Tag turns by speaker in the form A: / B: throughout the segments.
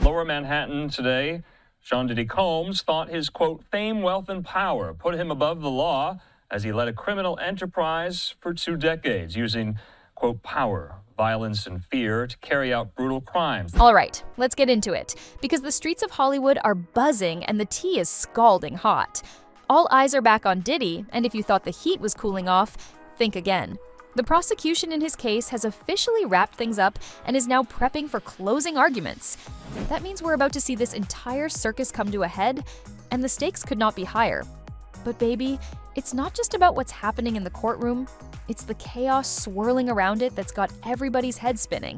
A: Lower Manhattan today, Sean Diddy Combs thought his, quote, fame, wealth, and power put him above the law as he led a criminal enterprise for 2 decades, using, quote, power, violence, and fear to carry out brutal crimes.
B: All right, let's get into it, because the streets of Hollywood are buzzing and the tea is scalding hot. All eyes are back on Diddy, and if you thought the heat was cooling off, think again. The prosecution in his case has officially wrapped things up and is now prepping for closing arguments. That means we're about to see this entire circus come to a head, and the stakes could not be higher. But baby, it's not just about what's happening in the courtroom, it's the chaos swirling around it that's got everybody's head spinning.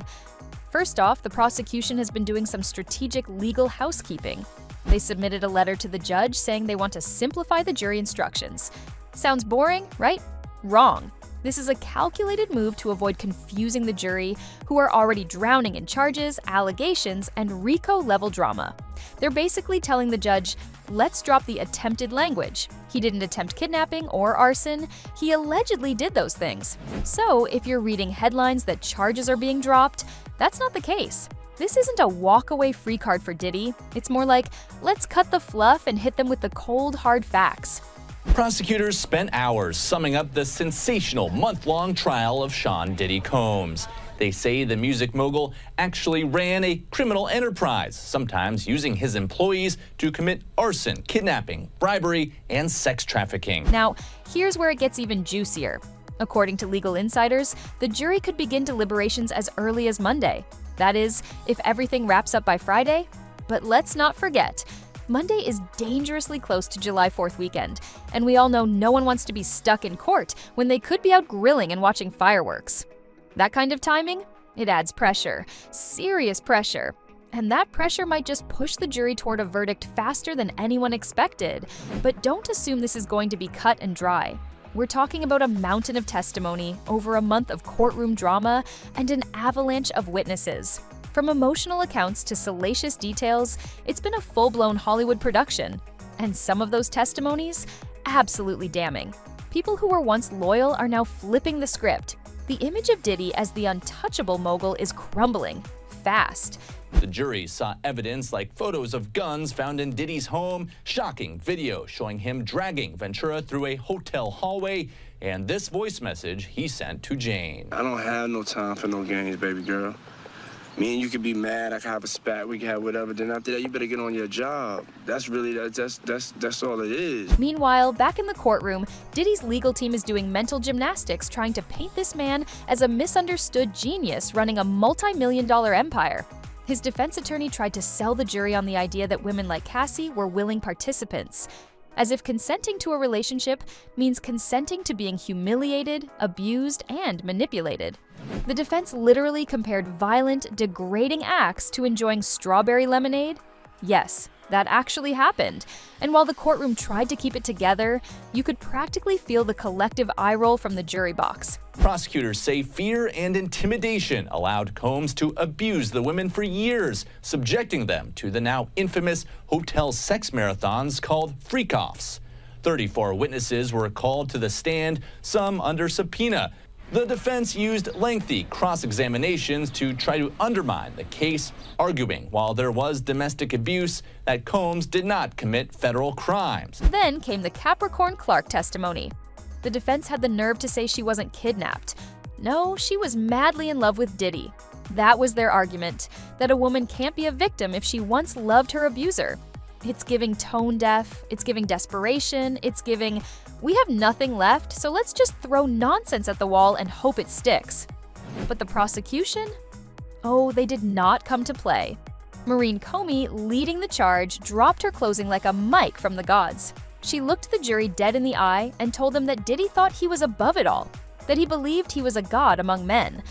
B: First off, the prosecution has been doing some strategic legal housekeeping. They submitted a letter to the judge saying they want to simplify the jury instructions. Sounds boring, right? Wrong. This is a calculated move to avoid confusing the jury, who are already drowning in charges, allegations, and RICO-level drama. They're basically telling the judge, let's drop the attempted language. He didn't attempt kidnapping or arson, he allegedly did those things. So if you're reading headlines that charges are being dropped, that's not the case. This isn't a walk-away free card for Diddy. It's more like, let's cut the fluff and hit them with the cold, hard facts.
C: Prosecutors spent hours summing up the sensational month-long trial of Sean Diddy Combs. They say the music mogul actually ran a criminal enterprise, sometimes using his employees to commit arson, kidnapping, bribery, and sex trafficking.
B: Now, here's where it gets even juicier. According to legal insiders, the jury could begin deliberations as early as Monday. That is, if everything wraps up by Friday. But let's not forget, Monday is dangerously close to July 4th weekend, and we all know no one wants to be stuck in court when they could be out grilling and watching fireworks. That kind of timing? It adds pressure, serious pressure. And that pressure might just push the jury toward a verdict faster than anyone expected. But don't assume this is going to be cut and dry. We're talking about a mountain of testimony, over a month of courtroom drama, and an avalanche of witnesses. From emotional accounts to salacious details, it's been a full-blown Hollywood production. And some of those testimonies? Absolutely damning. People who were once loyal are now flipping the script. The image of Diddy as the untouchable mogul is crumbling, fast.
C: The jury saw evidence like photos of guns found in Diddy's home, shocking video showing him dragging Ventura through a hotel hallway, and this voice message he sent to Jane.
D: I don't have no time for no games, baby girl. Me and you could be mad, I could have a spat, we could have whatever, then after that you better get on your job. That's really, that's all it is.
B: Meanwhile, back in the courtroom, Diddy's legal team is doing mental gymnastics trying to paint this man as a misunderstood genius running a multi-million-dollar empire. His defense attorney tried to sell the jury on the idea that women like Cassie were willing participants, as if consenting to a relationship means consenting to being humiliated, abused, and manipulated. The defense literally compared violent, degrading acts to enjoying strawberry lemonade. Yes, that actually happened. And while the courtroom tried to keep it together, you could practically feel the collective eye roll from the jury box.
C: Prosecutors say fear and intimidation allowed Combs to abuse the women for years, subjecting them to the now infamous hotel sex marathons called freak-offs. 34 witnesses were called to the stand, some under subpoena. The defense used lengthy cross-examinations to try to undermine the case, arguing while there was domestic abuse, that Combs did not commit federal crimes.
B: Then came the Capricorn Clark testimony. The defense had the nerve to say she wasn't kidnapped. No, she was madly in love with Diddy. That was their argument, that a woman can't be a victim if she once loved her abuser. It's giving tone deaf, it's giving desperation, it's giving, we have nothing left, so let's just throw nonsense at the wall and hope it sticks. But the prosecution? Oh, they did not come to play. Maureen Comey, leading the charge, dropped her closing like a mic from the gods. She looked the jury dead in the eye and told them that Diddy thought he was above it all, that he believed he was a god among men.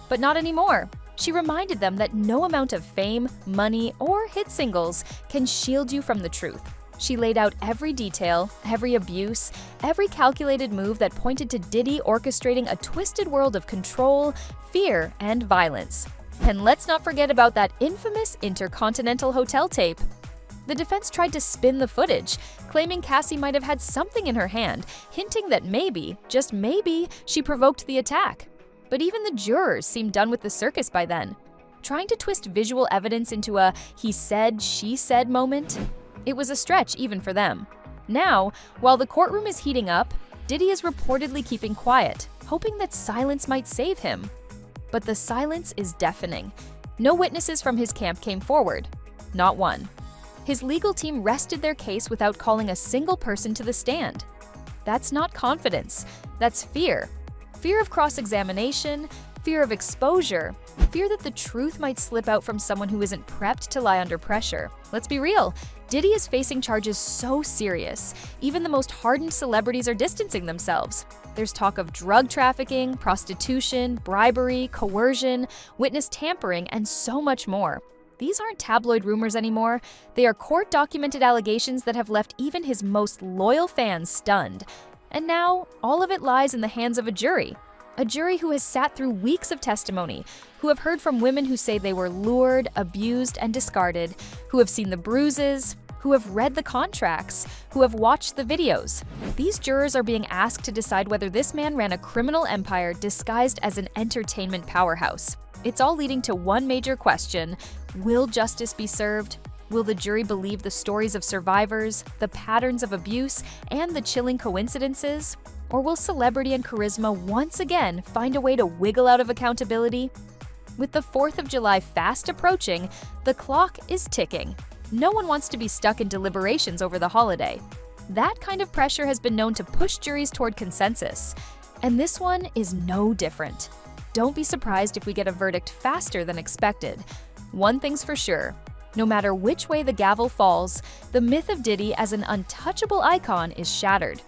B: But not anymore. She reminded them that no amount of fame, money, or hit singles can shield you from the truth. She laid out every detail, every abuse, every calculated move that pointed to Diddy orchestrating a twisted world of control, fear, and violence. And let's not forget about that infamous Intercontinental Hotel tape. The defense tried to spin the footage, claiming Cassie might have had something in her hand, hinting that maybe, just maybe, she provoked the attack. But even the jurors seemed done with the circus by then. trying to twist visual evidence into a he said, she said moment? It was a stretch even for them. Now, while the courtroom is heating up, Diddy is reportedly keeping quiet, hoping that silence might save him. But the silence is deafening. No witnesses from his camp came forward. Not one. His legal team rested their case without calling a single person to the stand. That's not confidence. That's fear. Fear of cross-examination, fear of exposure, fear that the truth might slip out from someone who isn't prepped to lie under pressure. Let's be real. Diddy is facing charges so serious, even the most hardened celebrities are distancing themselves. There's talk of drug trafficking, prostitution, bribery, coercion, witness tampering, and so much more. These aren't tabloid rumors anymore. They are court-documented allegations that have left even his most loyal fans stunned. And now, all of it lies in the hands of a jury who has sat through weeks of testimony, who have heard from women who say they were lured, abused, and discarded, who have seen the bruises, who have read the contracts, who have watched the videos. These jurors are being asked to decide whether this man ran a criminal empire disguised as an entertainment powerhouse. It's all leading to one major question: will justice be served? Will the jury believe the stories of survivors, the patterns of abuse, and the chilling coincidences? Or will celebrity and charisma once again find a way to wiggle out of accountability? With the 4th of July fast approaching, the clock is ticking. No one wants to be stuck in deliberations over the holiday. That kind of pressure has been known to push juries toward consensus. And this one is no different. Don't be surprised if we get a verdict faster than expected. One thing's for sure. No matter which way the gavel falls, the myth of Diddy as an untouchable icon is shattered.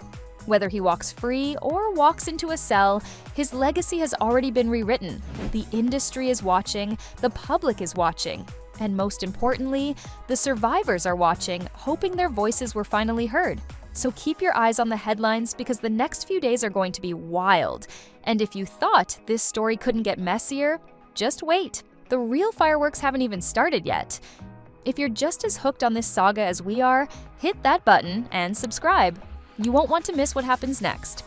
B: Whether he walks free or walks into a cell, his legacy has already been rewritten. The industry is watching, the public is watching, and most importantly, the survivors are watching, hoping their voices were finally heard. So keep your eyes on the headlines because the next few days are going to be wild. And if you thought this story couldn't get messier, just wait. The real fireworks haven't even started yet. If you're just as hooked on this saga as we are, hit that button and subscribe. You won't want to miss what happens next.